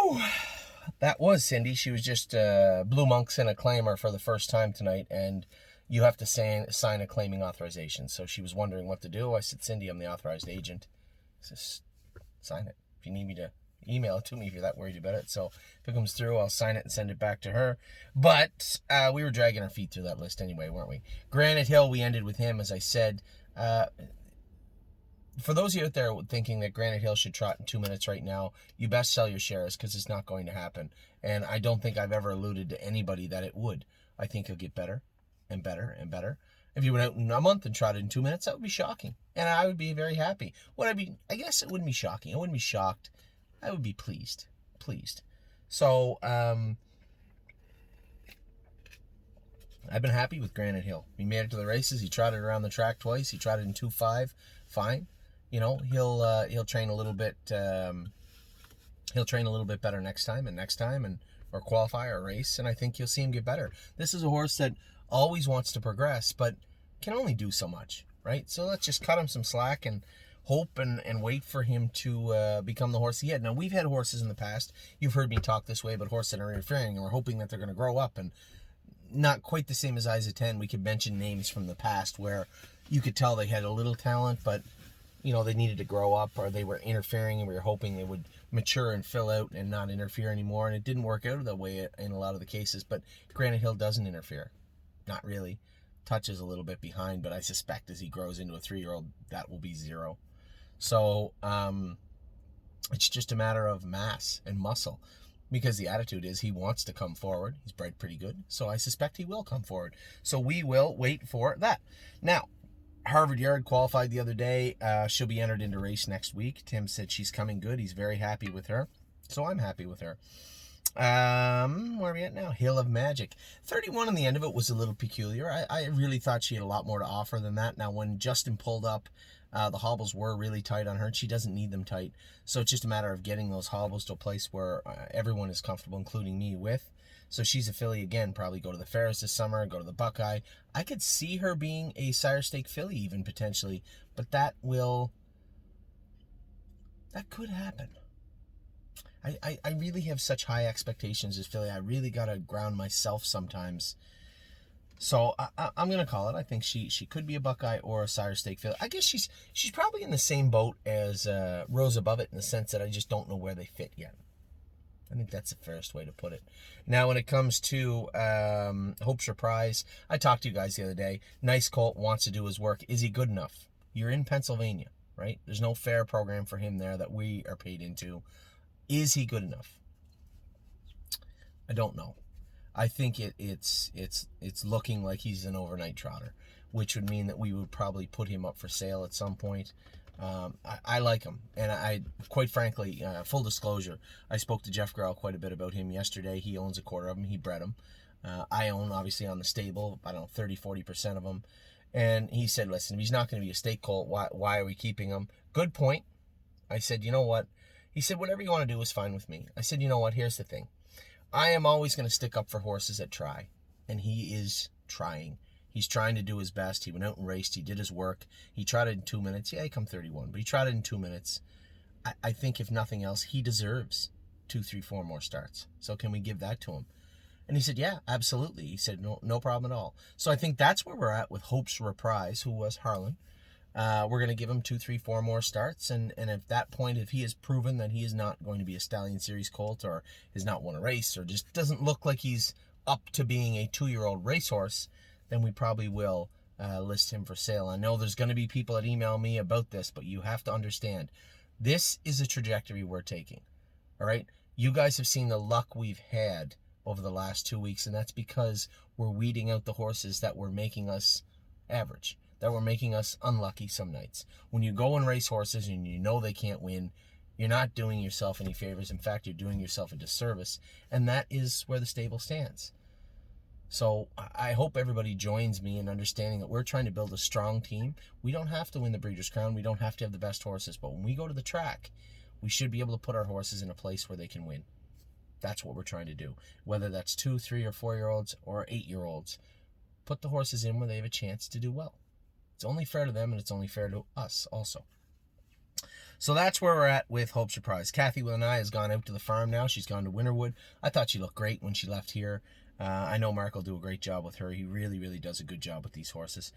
Whew. That was Cindy. She was just Blue Monks and a claimer for the first time tonight, and you have to sign a claiming authorization. So she was wondering what to do. I said, Cindy, I'm the authorized agent. Just sign it. If you need me to email it to me if you're that worried about it. So if it comes through, I'll sign it and send it back to her. But we were dragging our feet through that list anyway, weren't we? Granite Hill, we ended with him, as I said. For those of you out there thinking that Granite Hill should trot in 2 minutes right now, you best sell your shares because it's not going to happen. And I don't think I've ever alluded to anybody that it would. I think he'll get better and better and better. If you went out in a month and trotted in 2 minutes, that would be shocking. And I would be very happy. I guess it wouldn't be shocking. I wouldn't be shocked. I would be pleased. So, I've been happy with Granite Hill. He made it to the races. He trotted around the track twice. He trotted in 2.5. Fine. You know, he'll train a little bit. He'll train a little bit better next time, or qualify or race, and I think you'll see him get better. This is a horse that always wants to progress, but can only do so much, right? So let's just cut him some slack and hope and wait for him to become the horse he had. Now, we've had horses in the past. You've heard me talk this way about horses that are interfering, and we're hoping that they're going to grow up, and not quite the same as Isa 10. We could mention names from the past where you could tell they had a little talent, but you know, they needed to grow up, or they were interfering, and we were hoping they would mature and fill out and not interfere anymore. And it didn't work out that way in a lot of the cases. But Granite Hill doesn't interfere. Not really. Touches a little bit behind, but I suspect as he grows into a 3-year-old, that will be 0. So it's just a matter of mass and muscle, because the attitude is he wants to come forward. He's bred pretty good, so I suspect he will come forward. So we will wait for that. Now, Harvard Yard qualified the other day. She'll be entered into race next week. Tim said she's coming good. He's very happy with her, so I'm happy with her. Where are we at now? Hill of Magic. 31 on the end of it was a little peculiar. I really thought she had a lot more to offer than that. Now, when Justin pulled up, the hobbles were really tight on her, and she doesn't need them tight. So it's just a matter of getting those hobbles to a place where everyone is comfortable, including me, with. So she's a filly again, probably go to the Ferris this summer, go to the Buckeye. I could see her being a sire stake filly even potentially, but that could happen. I really have such high expectations as filly. I really got to ground myself sometimes. So I'm going to call it. I think she could be a Buckeye or a sire stake filly. I guess she's probably in the same boat as Rose Above It, in the sense that I just don't know where they fit yet. I think that's the fairest way to put it. Now, when it comes to Hope's Reprise, I talked to you guys the other day. Nice colt, wants to do his work. Is he good enough? You're in Pennsylvania, right? There's no fair program for him there that we are paid into. Is he good enough? I don't know. I think it's looking like he's an overnight trotter, which would mean that we would probably put him up for sale at some point. I like him, and I quite frankly, full disclosure, I spoke to Jeff Grell quite a bit about him yesterday. He owns a quarter of them. He bred them. I own, obviously, on the stable, I don't know, 30-40% of them. And he said, listen, if he's not going to be a stake colt, why are we keeping him? Good point. I said, you know what? He said, whatever you want to do is fine with me. I said, you know what? Here's the thing. I am always going to stick up for horses that try, and he is trying. He's trying to do his best. He went out and raced. He did his work. He trotted in 2 minutes. Yeah, he come 31, but he trotted in 2 minutes. I think if nothing else, he deserves 2, 3, 4 more starts. So can we give that to him? And he said, yeah, absolutely. He said, no problem at all. So I think that's where we're at with Hope's Reprise, who was Harlan. We're going to give him 2, 3, 4 more starts. And at that point, if he has proven that he is not going to be a Stallion Series colt, or has not won a race, or just doesn't look like he's up to being a 2-year-old racehorse, then we probably will list him for sale. I know there's going to be people that email me about this, but you have to understand, this is a trajectory we're taking. All right? You guys have seen the luck we've had over the last 2 weeks, and that's because we're weeding out the horses that were making us average, that were making us unlucky some nights. When you go and race horses and you know they can't win, you're not doing yourself any favors. In fact, you're doing yourself a disservice, and that is where the stable stands. So I hope everybody joins me in understanding that we're trying to build a strong team. We don't have to win the Breeders' Crown. We don't have to have the best horses. But when we go to the track, we should be able to put our horses in a place where they can win. That's what we're trying to do. Whether that's 2, 3, or 4-year-olds or 8-year-olds, put the horses in where they have a chance to do well. It's only fair to them, and it's only fair to us also. So that's where we're at with Hope Surprise. Kathy and I has gone out to the farm now. She's gone to Winterwood. I thought she looked great when she left here. I know Mark will do a great job with her. He really, really does a good job with these horses.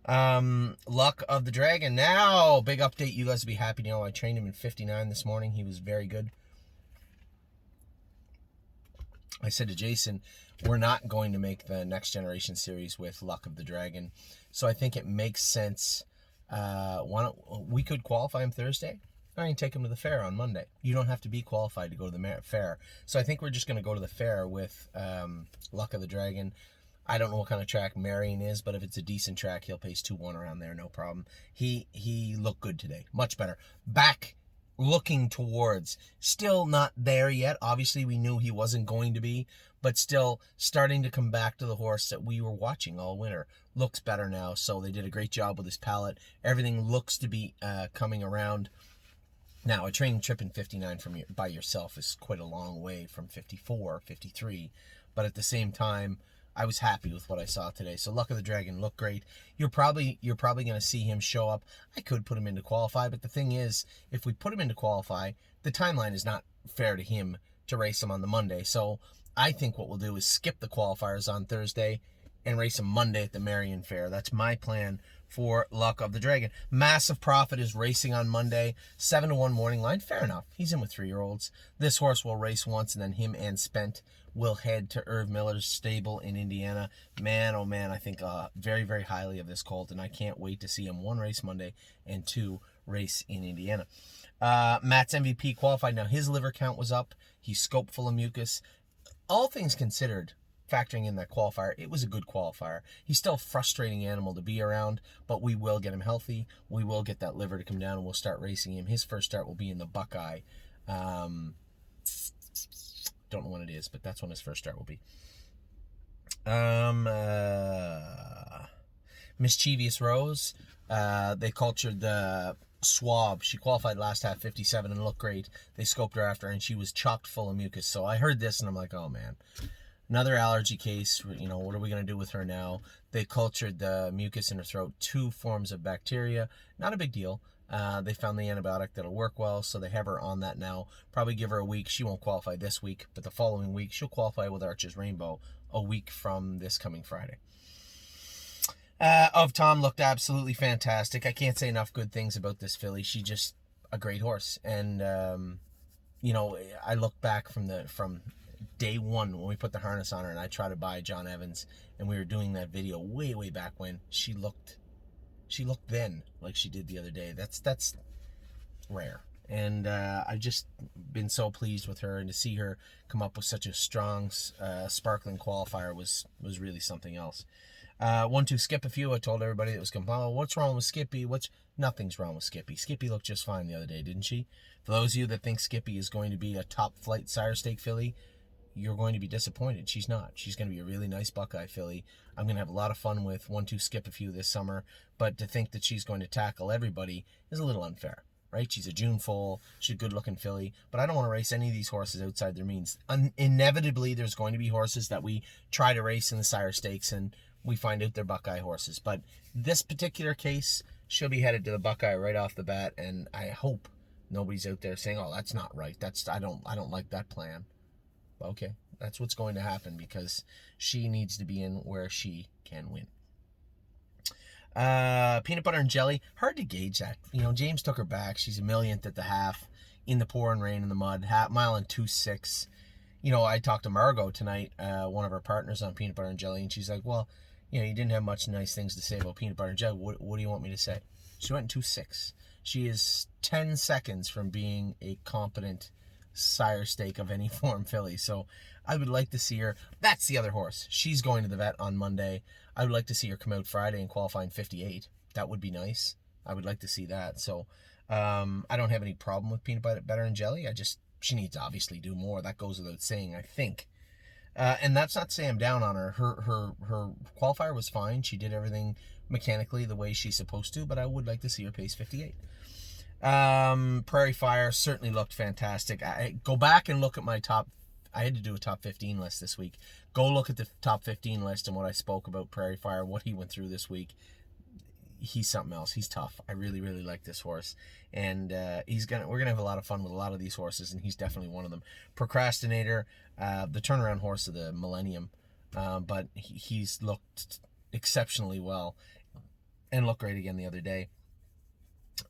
Luck of the Dragon. Now, big update. You guys will be happy to know I trained him in 59 this morning. He was very good. I said to Jason, we're not going to make the Next Generation series with Luck of the Dragon. So I think it makes sense. We could qualify him Thursday. I can take him to the fair on Monday. You don't have to be qualified to go to the fair. So I think we're just going to go to the fair with Luck of the Dragon. I don't know what kind of track Marion is, but if it's a decent track, he'll pace 2-1 around there, no problem. He looked good today. Much better. Back looking towards. Still not there yet. Obviously, we knew he wasn't going to be, but still starting to come back to the horse that we were watching all winter. Looks better now, so they did a great job with his palate. Everything looks to be coming around. Now, a training trip in 59 by yourself is quite a long way from 54, 53, but at the same time, I was happy with what I saw today. So Luck of the Dragon looked great. You're probably going to see him show up. I could put him into qualify, but the thing is, if we put him into qualify, the timeline is not fair to him to race him on the Monday. So I think what we'll do is skip the qualifiers on Thursday and race him Monday at the Marion Fair. That's my plan for Luck of the Dragon. Massive Profit is racing on Monday. 7-1 morning line. Fair enough. He's in with 3-year-olds. This horse will race once, and then him and Spent will head to Irv Miller's stable in Indiana. Man, oh man, I think very, very highly of this colt, and I can't wait to see him 1 race Monday and 2 race in Indiana. Matt's MVP qualified. Now, his liver count was up. He's scoped full of mucus. All things considered, factoring in that qualifier, it was a good qualifier. He's still a frustrating animal to be around, but we will get him healthy. We will get that liver to come down, and we'll start racing him. His first start will be in the Buckeye. Don't know when it is, but that's when his first start will be. Mischievous Rose. They cultured the Swab. She qualified last half 57 and looked great. They scoped her after, and she was chocked full of mucus. So I heard this, and I'm like, oh man. Another allergy case. You know, what are we going to do with her now? They cultured the mucus in her throat, 2 forms of bacteria. Not a big deal. They found the antibiotic that'll work well, so they have her on that now. Probably give her a week. She won't qualify this week, but the following week she'll qualify with Archer's Rainbow a week from this coming Friday. Of Tom looked absolutely fantastic. I can't say enough good things about this filly. She's just a great horse, and you know, I look back from day one when we put the harness on her, and I tried to buy John Evans, and we were doing that video way back when she looked then like she did the other day. That's rare, and I've just been so pleased with her, and to see her come up with such a strong sparkling qualifier was really something else. 1-2 Skip a few. I told everybody that was oh, what's wrong with Skippy? Nothing's wrong with Skippy. Skippy looked just fine the other day, didn't she? For those of you that think Skippy is going to be a top flight sire stake filly, you're going to be disappointed. She's not. She's going to be a really nice Buckeye filly. I'm going to have a lot of fun with 1-2 Skip a few this summer, but to think that she's going to tackle everybody is a little unfair, right? She's a June foal. She's a good-looking filly, but I don't want to race any of these horses outside their means. Inevitably, there's going to be horses that we try to race in the sire stakes, and we find out they're Buckeye horses. But this particular case, she'll be headed to the Buckeye right off the bat, and I hope nobody's out there saying, oh, that's not right. I don't like that plan. Okay, that's what's going to happen, because she needs to be in where she can win. Peanut Butter and Jelly, hard to gauge that. You know, James took her back. She's a millionth at the half in the pouring rain in the mud, mile and 2.6. You know, I talked to Margot tonight, one of our partners on Peanut Butter and Jelly, and she's like, well, you know, you didn't have much nice things to say about Peanut Butter and Jelly. What do you want me to say? She went in 2.6. She is 10 seconds from being a competent sire stake of any form filly. So I would like to see her. That's the other horse. She's going to the vet on Monday. I would like to see her come out Friday and qualify in 58. That would be nice. I would like to see that. So I don't have any problem with Peanut Butter and Jelly. She needs to obviously do more. That goes without saying, I think. And that's not to say I'm down on her. Her qualifier was fine. She did everything mechanically the way she's supposed to, but I would like to see her pace 58. Prairie Fire certainly looked fantastic. I go back and look at my top. I had to do a top 15 list this week. Go look at the top 15 list and what I spoke about Prairie Fire, what he went through this week. he's something else. He's tough. I really, really like this horse, and we're gonna have a lot of fun with a lot of these horses, and he's definitely one of them. Procrastinator, the turnaround horse of the millennium, but he's looked exceptionally well, and looked great again the other day.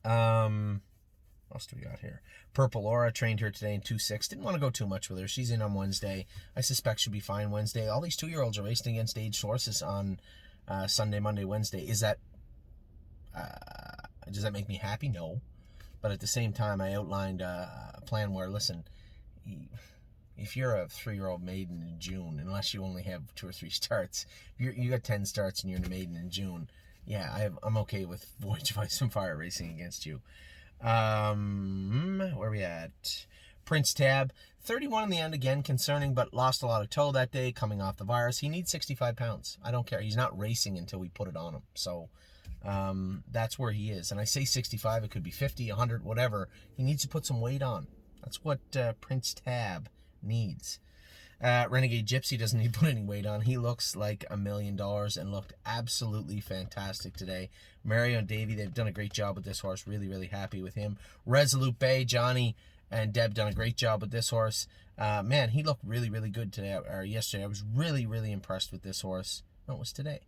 What else do we got here? Purple Aura trained her today in 2-6. Didn't want to go too much with her. She's in on Wednesday. I suspect she'll be fine Wednesday. All these 2-year-olds are racing against aged horses on Sunday, Monday, Wednesday. Is that does that make me happy? No. But at the same time, I outlined a plan where, listen, if you're a 3-year-old maiden in June, unless you only have 2 or 3 starts, you got 10 starts and you're a maiden in June, yeah, I'm okay with Voyage of Ice and Fire racing against you. Where are we at? Prince Tab, 31 in the end again, concerning, but lost a lot of toe that day coming off the virus. He needs 65 pounds. I don't care. He's not racing until we put it on him. So that's where he is. And I say 65, it could be 50, 100, whatever. He needs to put some weight on. That's what Prince Tab needs. Renegade Gypsy doesn't need to put any weight on. He looks like $1 million and looked absolutely fantastic today. Mario and Davey, they've done a great job with this horse. Really, really happy with him. Resolute Bay, Johnny and Deb done a great job with this horse. Man, he looked really, really good today or yesterday. I was really, really impressed with this horse. No, it was today.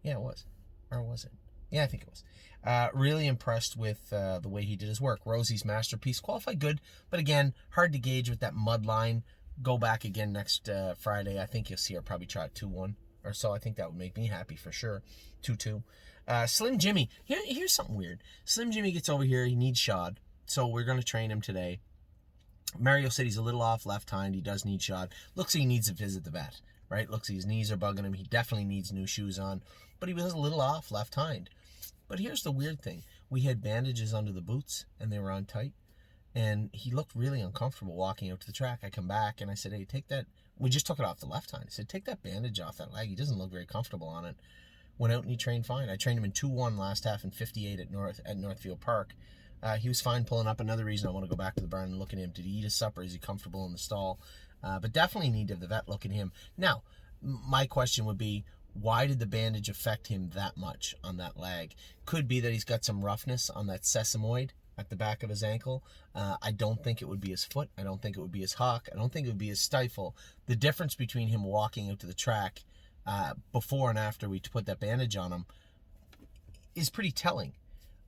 Yeah, it was. Or was it? Yeah, I think it was. Really impressed with the way he did his work. Rosie's Masterpiece, qualified good, but again, hard to gauge with that mud line. Go back again next Friday. I think you'll see her probably try 2-1 or so. I think that would make me happy for sure. 2-2. Slim Jimmy. Here's something weird. Slim Jimmy gets over here. He needs shod. So we're going to train him today. Mario said he's a little off left hind. He does need shod. Looks like he needs to visit the vet, right? Looks like his knees are bugging him. He definitely needs new shoes on. But he was a little off left hind. But here's the weird thing. We had bandages under the boots, and they were on tight. And he looked really uncomfortable walking out to the track. I come back, and I said, hey, take that. We just took it off the left hind. I said, take that bandage off that leg. He doesn't look very comfortable on it. Went out, and he trained fine. I trained him in 2-1 last half and 58 at Northfield Park. He was fine pulling up. Another reason I want to go back to the barn and look at him. Did he eat his supper? Is he comfortable in the stall? But definitely need to have the vet look at him. Now, my question would be, why did the bandage affect him that much on that leg? Could be that he's got some roughness on that sesamoid at the back of his ankle. I don't think it would be his foot. I don't think it would be his hock. I don't think it would be his stifle. The difference between him walking out to the track before and after we put that bandage on him is pretty telling.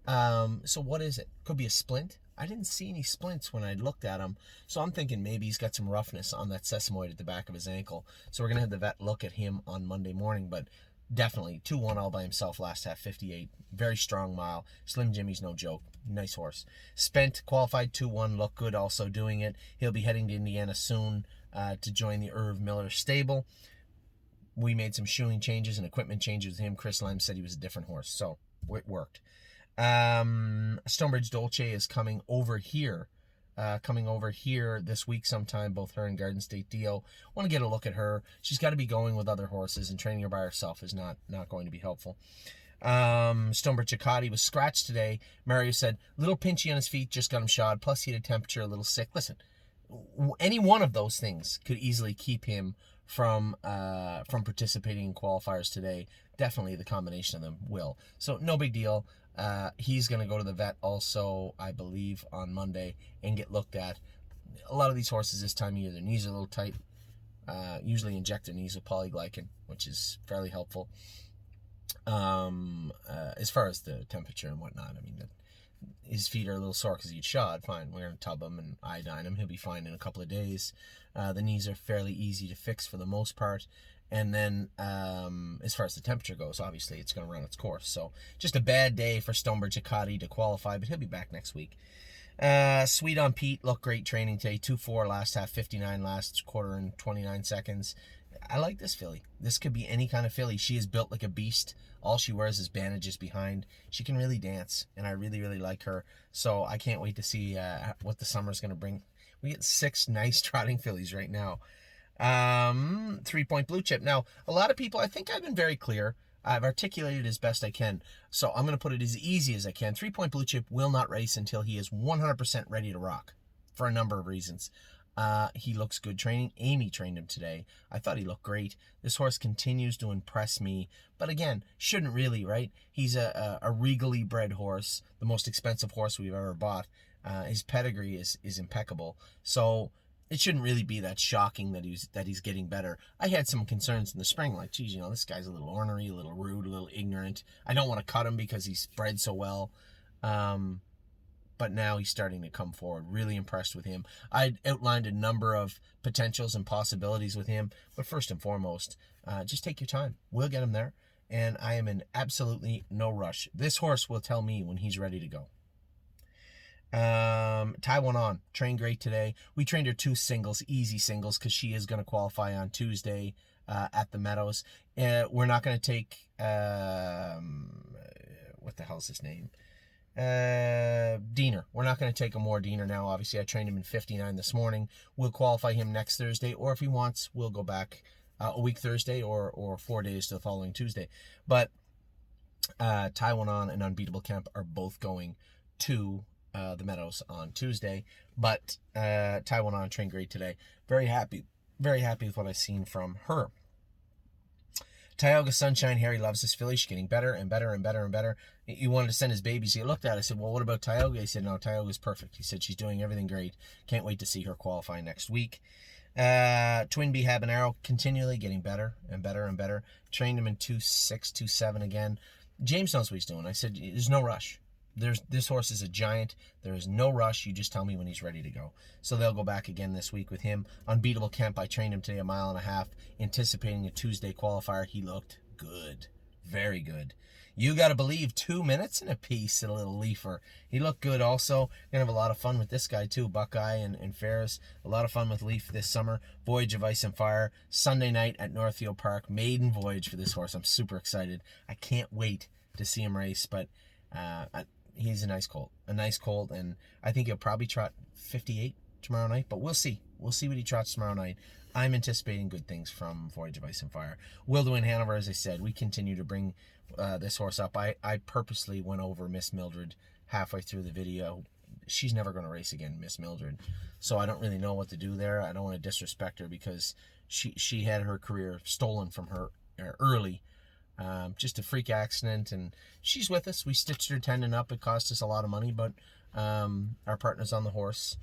So what is it? Could be a splint. I didn't see any splints when I looked at him. So I'm thinking maybe he's got some roughness on that sesamoid at the back of his ankle. So we're going to have the vet look at him on Monday morning. But definitely 2-1 all by himself last half, 58. Very strong mile. Slim Jimmy's no joke. Nice horse. Spent, qualified 2-1, looked good also doing it. He'll be heading to Indiana soon to join the Irv Miller stable. We made some shoeing changes and equipment changes with him. Chris Lime said he was a different horse. So it worked. Stonebridge Dolce is coming over here this week sometime, both her and Garden State Dio. Want to get a look at her. She's got to be going with other horses, and training her by herself is not going to be helpful. Stonebridge Chicati was scratched today. Mario said, little pinchy on his feet, just got him shod, plus he had a temperature, a little sick. Listen, any one of those things could easily keep him from participating in qualifiers today. Definitely the combination of them will. So no big deal. He's going to go to the vet also, I believe, on Monday and get looked at. A lot of these horses this time of year, their knees are a little tight. Usually inject their knees with polyglycan, which is fairly helpful. As far as the temperature and whatnot, I mean, his feet are a little sore because he'd shod. Fine, we're going to tub him and iodine him. He'll be fine in a couple of days. The knees are fairly easy to fix for the most part. And then as far as the temperature goes, obviously it's going to run its course. So just a bad day for Stonebridge Chicati to qualify, but he'll be back next week. Sweet on Pete, looked great training today. 2-4 last half, 59 last quarter and 29 seconds. I like this filly. This could be any kind of filly. She is built like a beast. All she wears is bandages behind. She can really dance, and I really, really like her. So I can't wait to see what the summer's going to bring. We get 6 nice trotting fillies right now. 3-point blue chip. Now, a lot of people, I think I've been very clear. I've articulated as best I can. So I'm going to put it as easy as I can. 3-point blue chip will not race until he is 100% ready to rock for a number of reasons. He looks good training. Amy trained him today. I thought he looked great. This horse continues to impress me, but again, shouldn't really, right? He's a regally bred horse, the most expensive horse we've ever bought. His pedigree is impeccable, so it shouldn't really be that shocking that he's getting better. I had some concerns in the spring, like, geez, this guy's a little ornery, a little rude, a little ignorant. I don't want to cut him because he's bred so well. But now he's starting to come forward. Really impressed with him. I outlined a number of potentials and possibilities with him, but first and foremost, just take your time. We'll get him there, and I am in absolutely no rush. This horse will tell me when he's ready to go. Taiwan On trained great today. We trained her 2 singles, easy singles, because she is going to qualify on Tuesday at the Meadows. We're not going to take what the hell's his name? Diener. We're not going to take a more Diener now. Obviously, I trained him in 59 this morning. We'll qualify him next Thursday, or if he wants, we'll go back a week Thursday or 4 days to the following Tuesday. But Taiwan On and Unbeatable Kemp are both going to the Meadows on Tuesday. But Taiwan On trained great today. Very happy with what I've seen from her. Tioga Sunshine, Harry loves this filly. She's getting better and better and better and better. He wanted to send his babies. He looked at it. I said, well, what about Tioga? He said, no, Tioga's perfect. He said, she's doing everything great. Can't wait to see her qualify next week. Twin Bee Habanero, continually getting better and better and better. Trained him in 2.6, 2.7 again. James knows what he's doing. I said, there's no rush. This horse is a giant. There is no rush. You just tell me when he's ready to go. So they'll go back again this week with him. Unbeatable Kemp, I trained him today 1.5 miles, anticipating a Tuesday qualifier. He looked good. Very good. You got to believe 2 minutes and a piece at a little leafer. He looked good also. Going to have a lot of fun with this guy too, Buckeye and Ferris. A lot of fun with Leaf this summer. Voyage of Ice and Fire, Sunday night at Northfield Park. Maiden voyage for this horse. I'm super excited. I can't wait to see him race, but he's a nice colt, and I think he'll probably trot 58 tomorrow night, but we'll see. We'll see what he trots tomorrow night. I'm anticipating good things from Voyage of Ice and Fire. Will to Win Hanover, as I said, we continue to bring this horse up. I purposely went over Miss Mildred halfway through the video. She's never going to race again, Miss Mildred, so I don't really know what to do there. I don't want to disrespect her because she had her career stolen from her early. Just a freak accident, and she's with us. We stitched her tendon up. It cost us a lot of money, but our partners on the horse,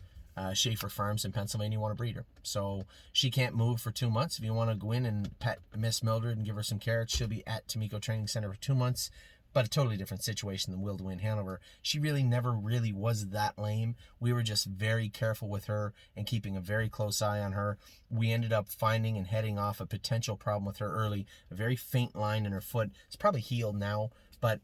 Schaefer Farms in Pennsylvania, want to breed her. So she can't move for 2 months. If you want to go in and pet Miss Mildred and give her some carrots, she'll be at Tamiko Training Center for 2 months. But a totally different situation than Will to Win Hanover. She really never really was that lame. We were just very careful with her and keeping a very close eye on her. We ended up finding and heading off a potential problem with her early. A very faint line in her foot. It's probably healed now, but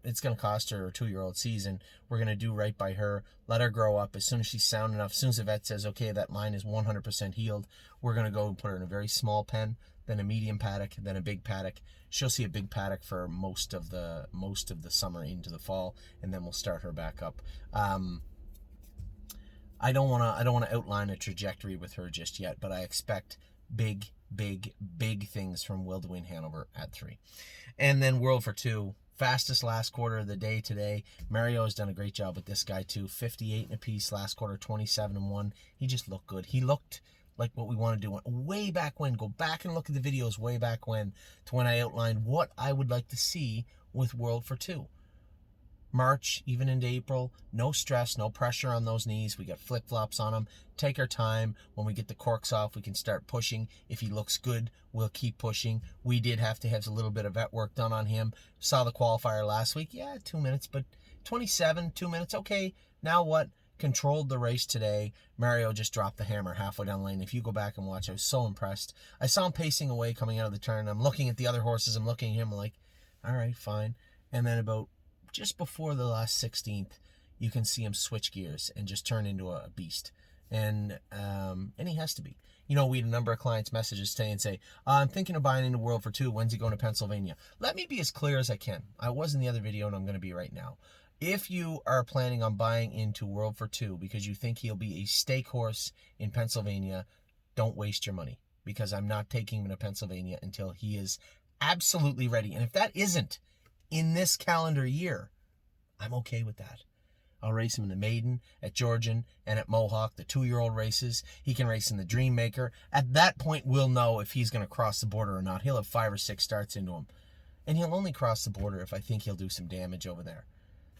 it's going to cost her a 2-year-old season. We're going to do right by her. Let her grow up. As soon as she's sound enough, as soon as the vet says, okay, that line is 100% healed, we're going to go and put her in a very small pen, then a medium paddock, then a big paddock. She'll see a big paddock for most of the summer into the fall, and then we'll start her back up. I don't want to outline a trajectory with her just yet, but I expect big things from Will to Win Hanover at 3. And then World for 2. Fastest last quarter of the day today. Mario has done a great job with this guy too. 58 and a piece last quarter, 27-1. He just looked good. He looked like what we want to do way back when. Go back and look at the videos way back when, to when I outlined what I would like to see with World for 2. March, even into April, no stress, no pressure on those knees. We got flip-flops on them. Take our time. When we get the corks off, we can start pushing. If he looks good, we'll keep pushing. We did have to have a little bit of vet work done on him. Saw the qualifier last week. Yeah, 2 minutes, but 27, 2 minutes. Okay, now what? Controlled the race today. Mario just dropped the hammer halfway down the lane. If you go back and watch, I was so impressed. I saw him pacing away coming out of the turn. I'm looking at the other horses. I'm looking at him. I'm like, all right, fine. And then about just before the last 16th, you can see him switch gears and just turn into a beast. And he has to be. You know, we had a number of clients messages today and say, I'm thinking of buying into World for 2. When's he going to Pennsylvania? Let me be as clear as I can. I was in the other video and I'm going to be right now. If you are planning on buying into World for 2 because you think he'll be a stake horse in Pennsylvania, don't waste your money, because I'm not taking him to Pennsylvania until he is absolutely ready. And if that isn't in this calendar year, I'm okay with that. I'll race him in the Maiden, at Georgian, and at Mohawk, the 2-year-old races. He can race in the Dreammaker. At that point, we'll know if he's going to cross the border or not. He'll have 5 or 6 starts into him. And he'll only cross the border if I think he'll do some damage over there.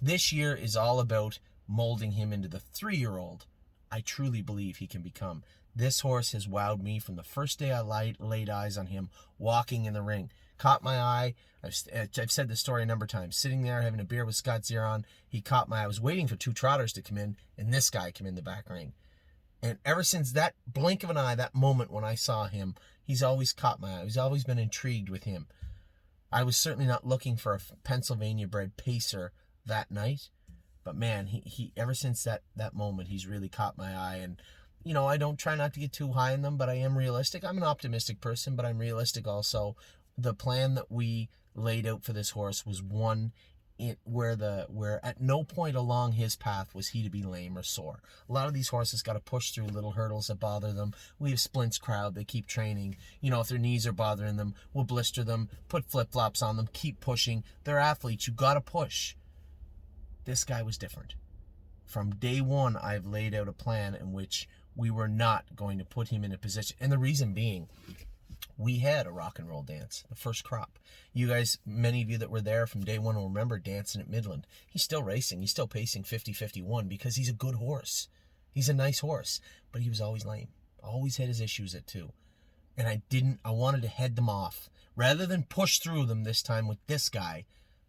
This year is all about molding him into the 3-year-old I truly believe he can become. This horse has wowed me from the first day I laid eyes on him walking in the ring. Caught my eye. I've said this story a number of times. Sitting there having a beer with Scott Zeron, he caught my eye. I was waiting for 2 trotters to come in, and this guy came in the back ring. And ever since that blink of an eye, that moment when I saw him, he's always caught my eye. He's always been intrigued with him. I was certainly not looking for a Pennsylvania-bred pacer that night, but man, he ever since that moment, he's really caught my eye. And you know, I don't try not to get too high in them, but I am realistic. I'm an optimistic person, but I'm realistic also. The plan that we laid out for this horse was one where at no point along his path was he to be lame or sore. A lot of these horses got to push through little hurdles that bother them. We have Splint's crowd. They keep training. You know, if their knees are bothering them, we'll blister them, put flip-flops on them, keep pushing. They're athletes. You got to push. This guy was different. From day one, I've laid out a plan in which we were not going to put him in a position. And the reason being, we had a rock and roll dance, the first crop. You guys, many of you that were there from day one will remember dancing at Midland. He's still racing. He's still pacing 50-51 because he's a good horse. He's a nice horse, but he was always lame. Always had his issues at 2. And I wanted to head them off. Rather than push through them this time with this guy,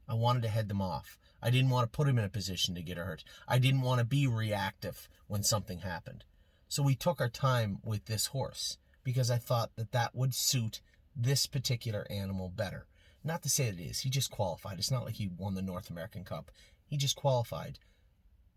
I wanted to head them off. I didn't want to put him in a position to get hurt. I didn't want to be reactive when something happened. So we took our time with this horse because I thought that would suit this particular animal better. Not to say that it is. He just qualified. It's not like he won the North American Cup. He just qualified,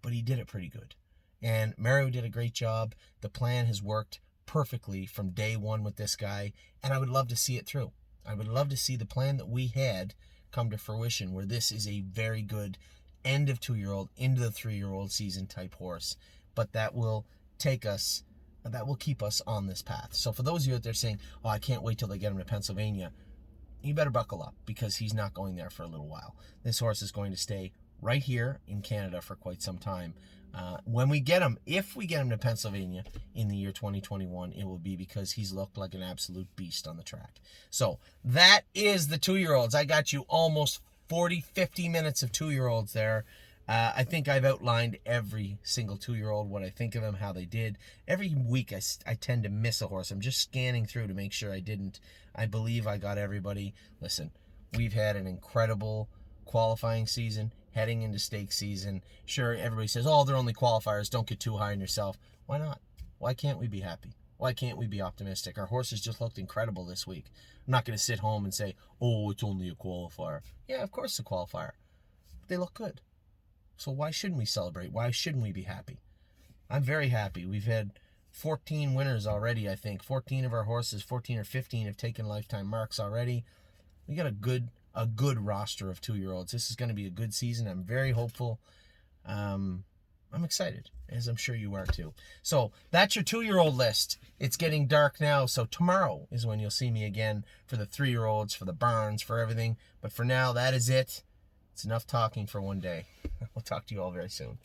but he did it pretty good. And Mario did a great job. The plan has worked perfectly from day one with this guy, and I would love to see it through. I would love to see the plan that we had come to fruition, where this is a very good end of 2-year-old into the 3-year-old season type horse. But that will keep us on this path. So for those of you out there saying, oh, I can't wait till they get him to Pennsylvania, you better buckle up, because he's not going there for a little while. This horse is going to stay right here in Canada for quite some time. When we get him, if we get him to Pennsylvania in the year 2021, it will be because he's looked like an absolute beast on the track. So that is the 2-year-olds. I got you almost 40-50 minutes of 2-year-olds there. I think I've outlined every single 2-year-old, what I think of them, how they did. Every week I tend to miss a horse. I'm just scanning through to make sure I didn't. I believe I got everybody. Listen, we've had an incredible qualifying season, heading into stake season. Sure, everybody says, oh, they're only qualifiers. Don't get too high on yourself. Why not? Why can't we be happy? Why can't we be optimistic? Our horses just looked incredible this week. I'm not going to sit home and say, oh, it's only a qualifier. Yeah, of course it's a qualifier. But they look good. So why shouldn't we celebrate? Why shouldn't we be happy? I'm very happy. We've had 14 winners already, I think. 14 of our horses, 14 or 15, have taken lifetime marks already. We got a good roster of 2-year-olds. This is going to be a good season. I'm very hopeful. I'm excited, as I'm sure you are too. So that's your 2-year-old list. It's getting dark now, so tomorrow is when you'll see me again for the 3-year-olds, for the barns, for everything. But for now, that is it. It's enough talking for one day. We'll talk to you all very soon.